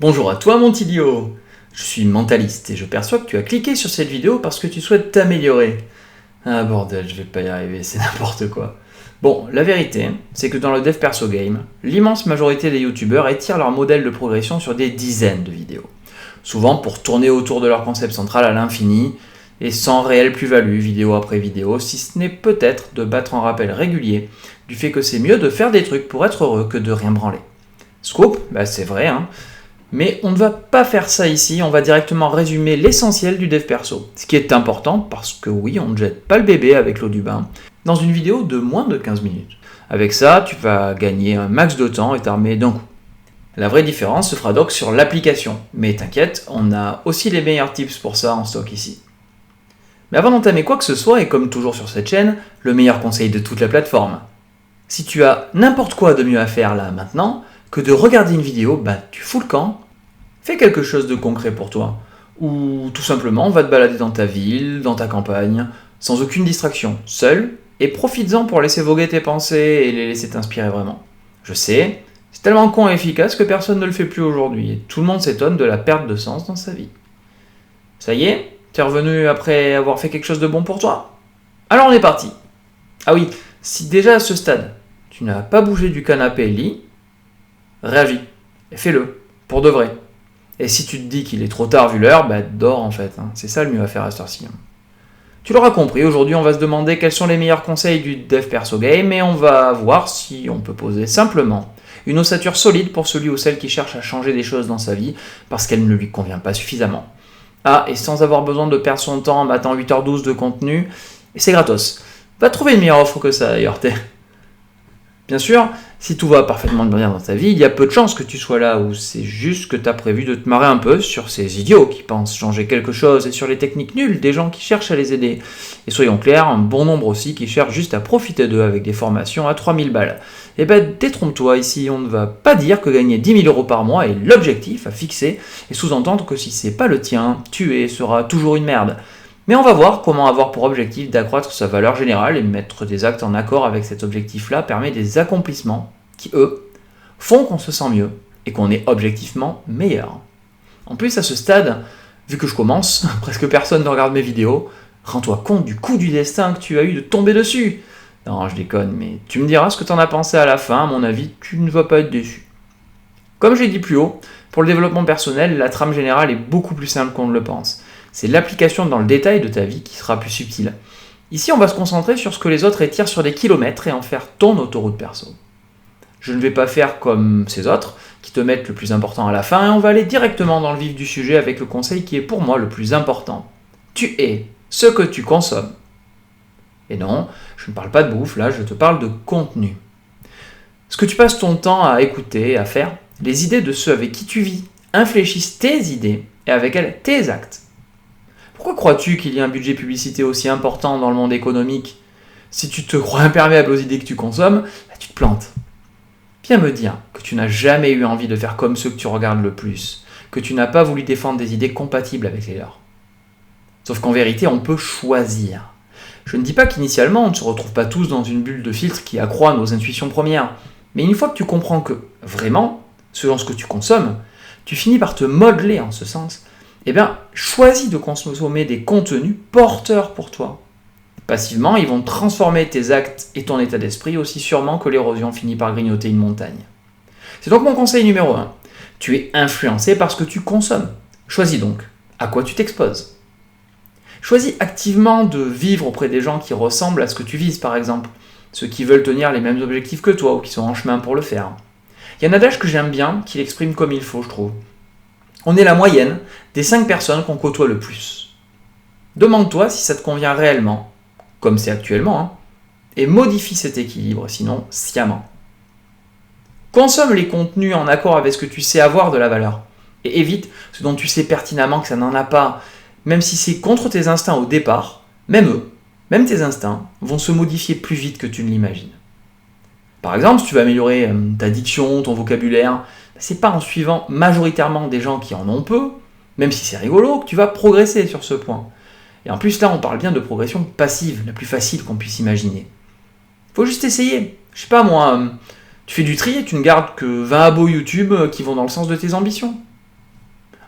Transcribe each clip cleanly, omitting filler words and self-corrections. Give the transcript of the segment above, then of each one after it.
Bonjour à toi mon petit Dio. Je suis mentaliste et je perçois que tu as cliqué sur cette vidéo parce que tu souhaites t'améliorer. Ah bordel, je vais pas y arriver, c'est n'importe quoi. Bon, la vérité, c'est que dans le dev perso game, l'immense majorité des youtubeurs étirent leur modèle de progression sur des dizaines de vidéos. Souvent pour tourner autour de leur concept central à l'infini, et sans réelle plus-value, vidéo après vidéo, si ce n'est peut-être de battre en rappel régulier du fait que c'est mieux de faire des trucs pour être heureux que de rien branler. Scoop, c'est vrai, hein. Mais on ne va pas faire ça ici, on va directement résumer l'essentiel du dev perso. Ce qui est important parce que oui, on ne jette pas le bébé avec l'eau du bain, dans une vidéo de moins de 15 minutes. Avec ça, tu vas gagner un max de temps et t'armer d'un coup. La vraie différence se fera donc sur l'application. Mais t'inquiète, on a aussi les meilleurs tips pour ça en stock ici. Mais avant d'entamer quoi que ce soit, et comme toujours sur cette chaîne, le meilleur conseil de toute la plateforme. Si tu as n'importe quoi de mieux à faire là maintenant, que de regarder une vidéo, tu fous le camp, fais quelque chose de concret pour toi. Ou tout simplement, va te balader dans ta ville, dans ta campagne, sans aucune distraction, seul, et profites-en pour laisser voguer tes pensées et les laisser t'inspirer vraiment. Je sais, c'est tellement con et efficace que personne ne le fait plus aujourd'hui, et tout le monde s'étonne de la perte de sens dans sa vie. Ça y est, t'es revenu après avoir fait quelque chose de bon pour toi ? Alors on est parti. Ah oui, si déjà à ce stade, tu n'as pas bougé du canapé lit, réagis, et fais-le, pour de vrai. Et si tu te dis qu'il est trop tard vu l'heure, dors en fait, c'est ça le mieux à faire à cette heure-ci. Tu l'auras compris, aujourd'hui on va se demander quels sont les meilleurs conseils du dev perso game, et on va voir si on peut poser simplement une ossature solide pour celui ou celle qui cherche à changer des choses dans sa vie, parce qu'elle ne lui convient pas suffisamment. Ah, et sans avoir besoin de perdre son temps en battant 8h12 de contenu, et c'est gratos. Va trouver une meilleure offre que ça d'ailleurs, Bien sûr, si tout va parfaitement bien dans ta vie, il y a peu de chances que tu sois là où c'est juste que tu as prévu de te marrer un peu sur ces idiots qui pensent changer quelque chose et sur les techniques nulles des gens qui cherchent à les aider. Et soyons clairs, un bon nombre aussi qui cherchent juste à profiter d'eux avec des formations à 3000 balles. Détrompe-toi, ici on ne va pas dire que gagner 10 000 € par mois est l'objectif à fixer et sous-entendre que si c'est pas le tien, tu seras toujours une merde. Mais on va voir comment avoir pour objectif d'accroître sa valeur générale et mettre des actes en accord avec cet objectif-là permet des accomplissements qui, eux, font qu'on se sent mieux et qu'on est objectivement meilleur. En plus, à ce stade, vu que je commence, presque personne ne regarde mes vidéos, rends-toi compte du coup du destin que tu as eu de tomber dessus. Non, je déconne, mais tu me diras ce que tu en as pensé à la fin, à mon avis, tu ne vas pas être déçu. Comme je l'ai dit plus haut, pour le développement personnel, la trame générale est beaucoup plus simple qu'on ne le pense. C'est l'application dans le détail de ta vie qui sera plus subtile. Ici, on va se concentrer sur ce que les autres étirent sur des kilomètres et en faire ton autoroute perso. Je ne vais pas faire comme ces autres, qui te mettent le plus important à la fin, et on va aller directement dans le vif du sujet avec le conseil qui est pour moi le plus important. Tu es ce que tu consommes. Et non, je ne parle pas de bouffe, là, je te parle de contenu. Ce que tu passes ton temps à écouter, à faire, les idées de ceux avec qui tu vis infléchissent tes idées et avec elles tes actes. Pourquoi crois-tu qu'il y a un budget publicité aussi important dans le monde économique ? Si tu te crois imperméable aux idées que tu consommes, tu te plantes. Viens me dire que tu n'as jamais eu envie de faire comme ceux que tu regardes le plus, que tu n'as pas voulu défendre des idées compatibles avec les leurs. Sauf qu'en vérité, on peut choisir. Je ne dis pas qu'initialement, on ne se retrouve pas tous dans une bulle de filtre qui accroît nos intuitions premières, mais une fois que tu comprends que, vraiment, selon ce que tu consommes, tu finis par te modeler en ce sens, choisis de consommer des contenus porteurs pour toi. Passivement, ils vont transformer tes actes et ton état d'esprit aussi sûrement que l'érosion finit par grignoter une montagne. C'est donc mon conseil numéro 1. Tu es influencé par ce que tu consommes. Choisis donc à quoi tu t'exposes. Choisis activement de vivre auprès des gens qui ressemblent à ce que tu vises, par exemple. Ceux qui veulent tenir les mêmes objectifs que toi ou qui sont en chemin pour le faire. Il y a un adage que j'aime bien, qui l'exprime comme il faut, je trouve. On est la moyenne des 5 personnes qu'on côtoie le plus. Demande-toi si ça te convient réellement, comme c'est actuellement, et modifie cet équilibre, sinon sciemment. Consomme les contenus en accord avec ce que tu sais avoir de la valeur, et évite ce dont tu sais pertinemment que ça n'en a pas, même si c'est contre tes instincts au départ, même eux, même tes instincts, vont se modifier plus vite que tu ne l'imagines. Par exemple, si tu veux améliorer ta diction, ton vocabulaire, c'est pas en suivant majoritairement des gens qui en ont peu, même si c'est rigolo, que tu vas progresser sur ce point. Et en plus, là, on parle bien de progression passive, la plus facile qu'on puisse imaginer. Faut juste essayer. Je sais pas moi, tu fais du tri et tu ne gardes que 20 abos YouTube qui vont dans le sens de tes ambitions.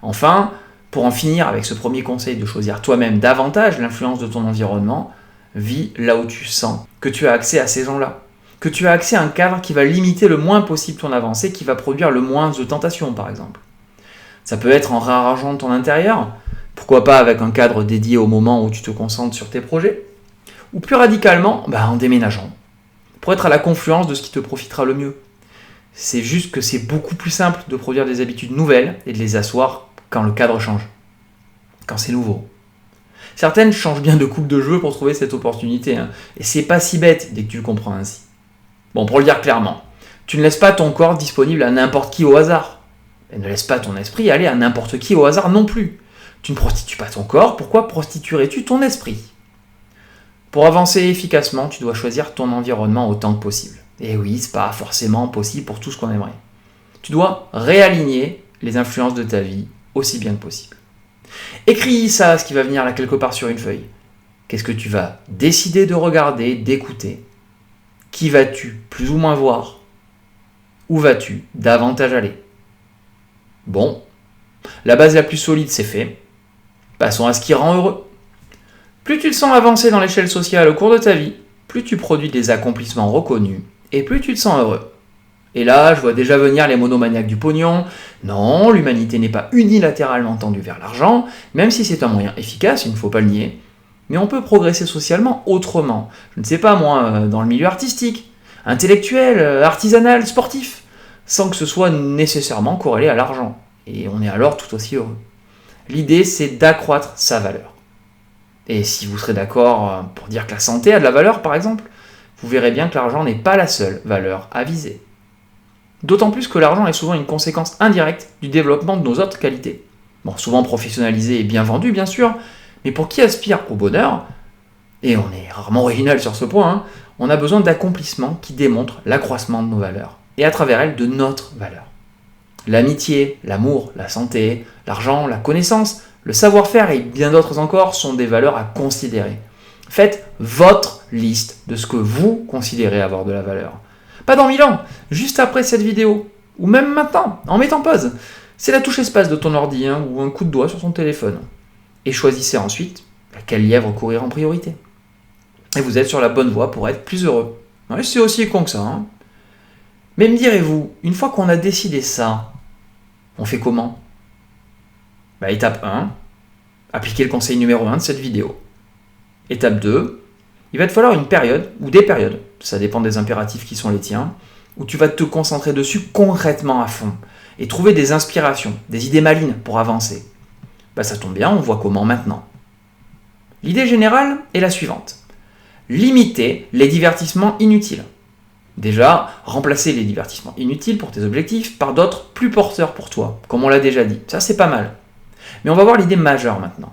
Enfin, pour en finir avec ce premier conseil de choisir toi-même davantage l'influence de ton environnement, vis là où tu sens que tu as accès à ces gens-là, que tu as accès à un cadre qui va limiter le moins possible ton avancée, qui va produire le moins de tentations par exemple. Ça peut être en réarrangeant ton intérieur, pourquoi pas avec un cadre dédié au moment où tu te concentres sur tes projets, ou plus radicalement, en déménageant, pour être à la confluence de ce qui te profitera le mieux. C'est juste que c'est beaucoup plus simple de produire des habitudes nouvelles et de les asseoir quand le cadre change, quand c'est nouveau. Certaines changent bien de coupe de jeu pour trouver cette opportunité, et c'est pas si bête dès que tu le comprends ainsi. Bon, pour le dire clairement, tu ne laisses pas ton corps disponible à n'importe qui au hasard, et ne laisse pas ton esprit aller à n'importe qui au hasard non plus. Tu ne prostitues pas ton corps, pourquoi prostituerais-tu ton esprit ? Pour avancer efficacement, tu dois choisir ton environnement autant que possible. Et oui, c'est pas forcément possible pour tout ce qu'on aimerait. Tu dois réaligner les influences de ta vie aussi bien que possible. Écris ça, ce qui va venir là quelque part sur une feuille. Qu'est-ce que tu vas décider de regarder, d'écouter ? Qui vas-tu plus ou moins voir ? Où vas-tu davantage aller ? Bon, la base la plus solide c'est fait. Passons à ce qui rend heureux. Plus tu te sens avancer dans l'échelle sociale au cours de ta vie, plus tu produis des accomplissements reconnus et plus tu te sens heureux. Et là, je vois déjà venir les monomaniaques du pognon. Non, l'humanité n'est pas unilatéralement tendue vers l'argent, même si c'est un moyen efficace, il ne faut pas le nier. Mais on peut progresser socialement autrement. Je ne sais pas moi, dans le milieu artistique, intellectuel, artisanal, sportif, sans que ce soit nécessairement corrélé à l'argent. Et on est alors tout aussi heureux. L'idée, c'est d'accroître sa valeur. Et si vous serez d'accord pour dire que la santé a de la valeur, par exemple, vous verrez bien que l'argent n'est pas la seule valeur à viser. D'autant plus que l'argent est souvent une conséquence indirecte du développement de nos autres qualités. Bon, souvent professionnalisées et bien vendues, bien sûr, mais pour qui aspire au bonheur, et on est rarement original sur ce point, on a besoin d'accomplissements qui démontrent l'accroissement de nos valeurs, et à travers elles de notre valeur. L'amitié, l'amour, la santé, l'argent, la connaissance, le savoir-faire et bien d'autres encore sont des valeurs à considérer. Faites votre liste de ce que vous considérez avoir de la valeur. Pas dans 1000 ans, juste après cette vidéo, ou même maintenant, en mettant pause. C'est la touche espace de ton ordi ou un coup de doigt sur ton téléphone. Et choisissez ensuite à quel lièvre courir en priorité. Et vous êtes sur la bonne voie pour être plus heureux. Ouais, c'est aussi con que ça. Mais me direz-vous, une fois qu'on a décidé ça, on fait comment ? Étape 1, appliquer le conseil numéro 1 de cette vidéo. Étape 2, il va te falloir une période, ou des périodes, ça dépend des impératifs qui sont les tiens, où tu vas te concentrer dessus concrètement à fond, et trouver des inspirations, des idées malines pour avancer. Ça tombe bien, on voit comment maintenant. L'idée générale est la suivante. Limiter les divertissements inutiles. Déjà, remplacer les divertissements inutiles pour tes objectifs par d'autres plus porteurs pour toi, comme on l'a déjà dit. Ça, c'est pas mal. Mais on va voir l'idée majeure maintenant.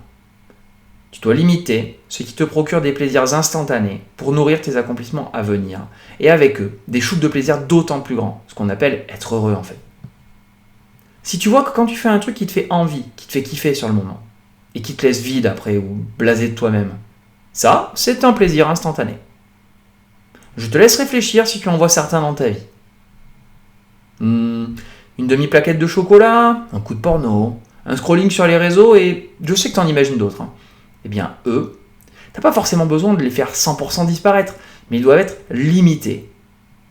Tu dois limiter ce qui te procure des plaisirs instantanés pour nourrir tes accomplissements à venir. Et avec eux, des shoots de plaisir d'autant plus grands, ce qu'on appelle être heureux en fait. Si tu vois que quand tu fais un truc qui te fait envie, qui te fait kiffer sur le moment, et qui te laisse vide après ou blasé de toi-même, ça, c'est un plaisir instantané. Je te laisse réfléchir si tu en vois certains dans ta vie. Une demi-plaquette de chocolat, un coup de porno, un scrolling sur les réseaux, et je sais que tu en imagines d'autres. Eh bien, eux, t'as pas forcément besoin de les faire 100% disparaître, mais ils doivent être limités.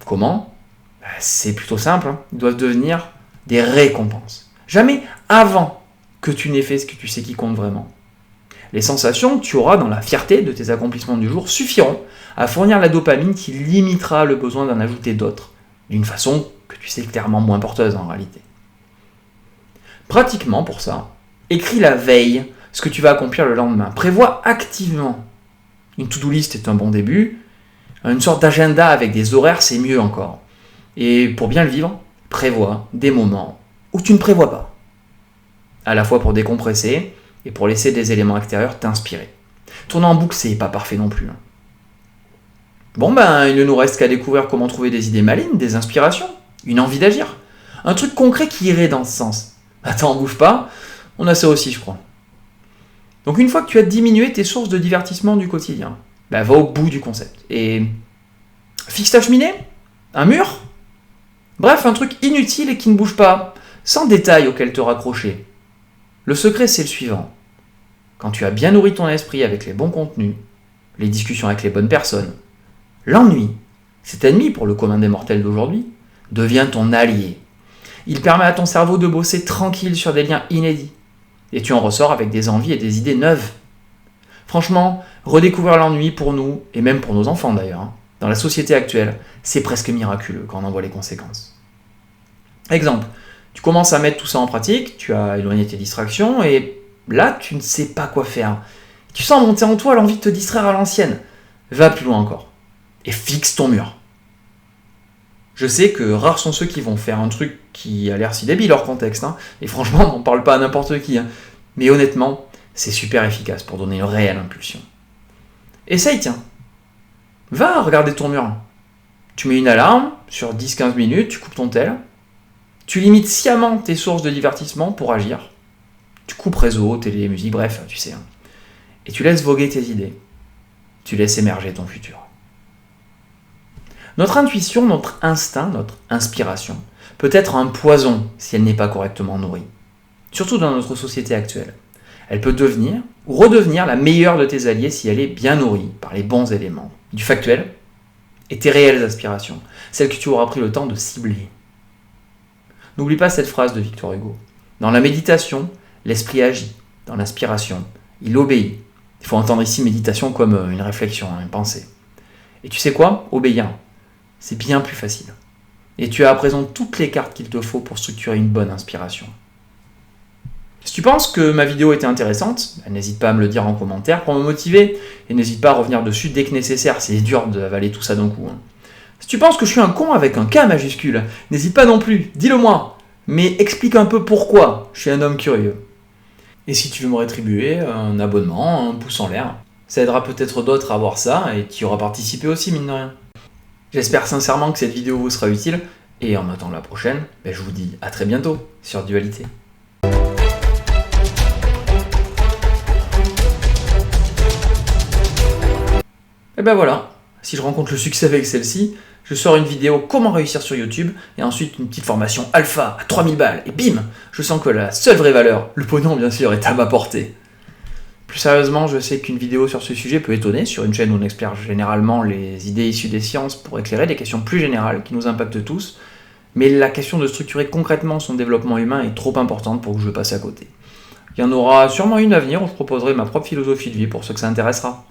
Comment ? C'est plutôt simple, ils doivent devenir des récompenses. Jamais avant que tu n'aies fait ce que tu sais qui compte vraiment. Les sensations que tu auras dans la fierté de tes accomplissements du jour suffiront à fournir la dopamine qui limitera le besoin d'en ajouter d'autres, d'une façon que tu sais clairement moins porteuse en réalité. Pratiquement pour ça, écris la veille ce que tu vas accomplir le lendemain. Prévois activement. Une to-do list est un bon début. Une sorte d'agenda avec des horaires, c'est mieux encore. Et pour bien le vivre, prévois des moments où tu ne prévois pas. À la fois pour décompresser et pour laisser des éléments extérieurs t'inspirer. Tourner en boucle, c'est pas parfait non plus. Bon il ne nous reste qu'à découvrir comment trouver des idées malines, des inspirations, une envie d'agir. Un truc concret qui irait dans ce sens. Attends, bouge pas, on a ça aussi je crois. Donc une fois que tu as diminué tes sources de divertissement du quotidien, va au bout du concept. Et fixe ta cheminée, un mur, bref un truc inutile et qui ne bouge pas, sans détail auquel te raccrocher. Le secret, c'est le suivant. Quand tu as bien nourri ton esprit avec les bons contenus, les discussions avec les bonnes personnes, l'ennui, cet ennemi pour le commun des mortels d'aujourd'hui, devient ton allié. Il permet à ton cerveau de bosser tranquille sur des liens inédits. Et tu en ressors avec des envies et des idées neuves. Franchement, redécouvrir l'ennui pour nous, et même pour nos enfants d'ailleurs, dans la société actuelle, c'est presque miraculeux quand on en voit les conséquences. Exemple, tu commences à mettre tout ça en pratique, tu as éloigné tes distractions, et là, tu ne sais pas quoi faire. Tu sens monter en toi l'envie de te distraire à l'ancienne. Va plus loin encore. Et fixe ton mur. Je sais que rares sont ceux qui vont faire un truc qui a l'air si débile hors contexte, et franchement, on n'en parle pas à n'importe qui. Mais honnêtement, c'est super efficace pour donner une réelle impulsion. Essaye, tiens. Va regarder ton mur. Tu mets une alarme sur 10-15 minutes, tu coupes ton tel. Tu limites sciemment tes sources de divertissement pour agir. Tu coupes réseau, télé, musique, bref, tu sais. Et tu laisses voguer tes idées. Tu laisses émerger ton futur. Notre intuition, notre instinct, notre inspiration peut être un poison si elle n'est pas correctement nourrie. Surtout dans notre société actuelle. Elle peut devenir ou redevenir la meilleure de tes alliés si elle est bien nourrie par les bons éléments. Du factuel et tes réelles aspirations, celles que tu auras pris le temps de cibler. N'oublie pas cette phrase de Victor Hugo. Dans la méditation, l'esprit agit. Dans l'inspiration, il obéit. Il faut entendre ici méditation comme une réflexion, une pensée. Et tu sais quoi ? Obéir, c'est bien plus facile. Et tu as à présent toutes les cartes qu'il te faut pour structurer une bonne inspiration. Si tu penses que ma vidéo était intéressante, n'hésite pas à me le dire en commentaire pour me motiver, et n'hésite pas à revenir dessus dès que nécessaire, c'est dur d'avaler tout ça d'un coup. Si tu penses que je suis un con avec un K majuscule, n'hésite pas non plus, dis-le moi, mais explique un peu pourquoi je suis un homme curieux. Et si tu veux me rétribuer, un abonnement, un pouce en l'air, ça aidera peut-être d'autres à voir ça, et tu y auras participé aussi, mine de rien. J'espère sincèrement que cette vidéo vous sera utile, et en attendant la prochaine, je vous dis à très bientôt sur Dualité. Et ben voilà, si je rencontre le succès avec celle-ci, je sors une vidéo comment réussir sur YouTube, et ensuite une petite formation alpha à 3000 balles, et bim, je sens que la seule vraie valeur, le pognon bien sûr, est à ma portée. Plus sérieusement, je sais qu'une vidéo sur ce sujet peut étonner, sur une chaîne où on explore généralement les idées issues des sciences pour éclairer des questions plus générales qui nous impactent tous, mais la question de structurer concrètement son développement humain est trop importante pour que je passe à côté. Il y en aura sûrement une à venir où je proposerai ma propre philosophie de vie pour ceux que ça intéressera.